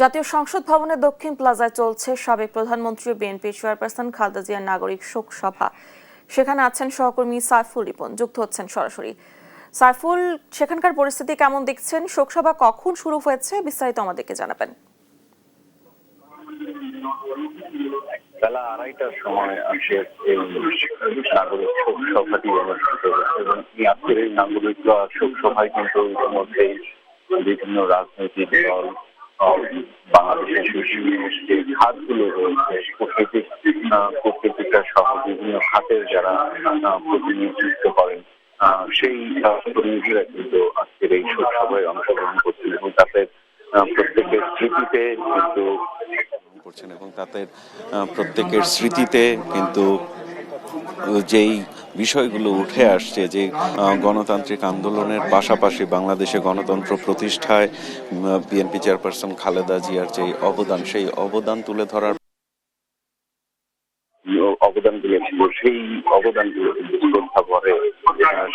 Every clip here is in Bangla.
জাতীয় সংসদ ভবনের দক্ষিণ প্লাজায় চলছে সাবেক প্রধানমন্ত্রী বিএনপি চেয়ারপারসন খালেদা জিয়ার নাগরিক শোক সভা। সেখানে আছেন সহকর্মী সাইফুল রিপন, যুক্ত হচ্ছেন সরাসরি। সাইফুল, সেখানকার পরিস্থিতি কেমন দেখছেন? শোক সভা কখন শুরু হয়েছে, বিস্তারিত আমাদেরকে জানাবেন। বেলা 2:30টার সময় আজকে নাগরিক শোক সভাটি অনুষ্ঠিত হয়েছে এবং আজকের এই নাগরিক শোক সভায় কিন্তু ইতিমধ্যেই বিভিন্ন রাজনৈতিক দল, বাংলাদেশের বিভিন্ন যে খাতগুলো রয়েছে, কূটনীতিকরা সহ বিভিন্ন খাতের যারা প্রতিনিধিত্ব করেন, সেই প্রতিনিধিরা কিন্তু আজকের এই শোক সভায় অংশগ্রহণ করছেন এবং তাদের প্রত্যেকের স্মৃতিতে কিন্তু করছেন এবং তাদের প্রত্যেকের স্মৃতিতে কিন্তু যেই বিষয়গুলো উঠে আসছে, যে গণতান্ত্রিক আন্দোলনের পাশাপাশি বাংলাদেশে গণতন্ত্র প্রতিষ্ঠায় বিএনপি চেয়ারপারসন খালেদা জিয়ার যে অবদান, সেই অবদান তুলে ধরার অবদানগুলো ছিল, সেই অবদানগুলো কিন্তু শ্রদ্ধা ভরে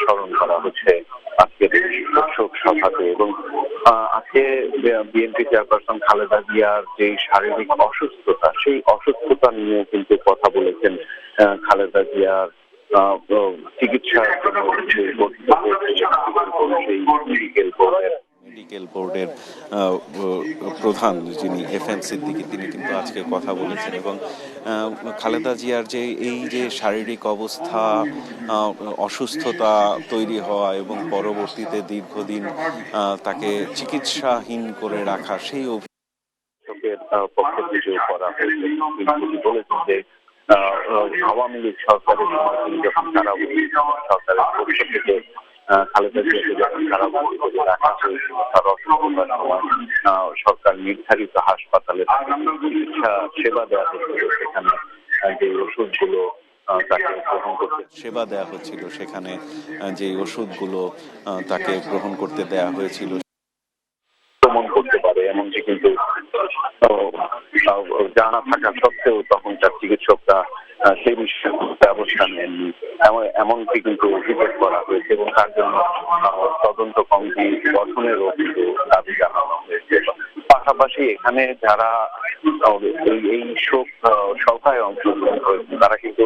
স্মরণ করা হচ্ছে আজকের শোক সভাতে। এবং আজকে বিএনপি চেয়ারপারসন খালেদা জিয়ার যে শারীরিক অসুস্থতা, সেই অসুস্থতা নিয়ে কিন্তু কথা বলেছেন। খালেদা জিয়ার চিকিৎসার জন্য যে গঠিত হয়েছে সেই মেডিকেল বোর্ডের প্রধান যিনি এফএম সিদ্দিকী, তিনি কিন্তু আজকে কথা বলেছেন এবং খালেদা জিয়ার যে এই যে শারীরিক অবস্থা, অসুস্থতা তৈরি হওয়া এবং পরবর্তীতে দীর্ঘদিন তাকে চিকিৎসাহীন করে রাখা, সেই অভিযোগের পক্ষে কিছু করা হয়েছে। তিনি বলেছেন যে আওয়ামী লীগ সরকারের সময় তিনি যখন কারাবন্দী, সরকারের পক্ষ থেকে খালেদা জিয়াকে যখন কারাবন্দী করে রাখা হয়েছিল, তার অসুস্থতার সময় সরকার নির্ধারিত হাসপাতালে চিকিৎসা সেবা দেওয়া হয়েছিল। সেখানে যে ওষুধগুলো তাকে গ্রহণ করতে সেবা দেওয়া হচ্ছিল, সেখানে যে ওষুধগুলো তাকে গ্রহণ করতে দেওয়া হয়েছিল আক্রমণ করতে পারে এমনকি কিন্তু জানা থাকা সত্ত্বেও তখন তার চিকিৎসকরা সেই বিষয়ে ব্যবস্থা নেননি, এমনকি কিন্তু অভিযোগ করা হয়েছে এবং তার জন্য তদন্ত কমিটি গঠনেরও কিন্তু দাবি জানানো হয়েছে। পাশাপাশি এখানে যারা এই শোক সভায় অংশগ্রহণ করেছেন, তারা কিন্তু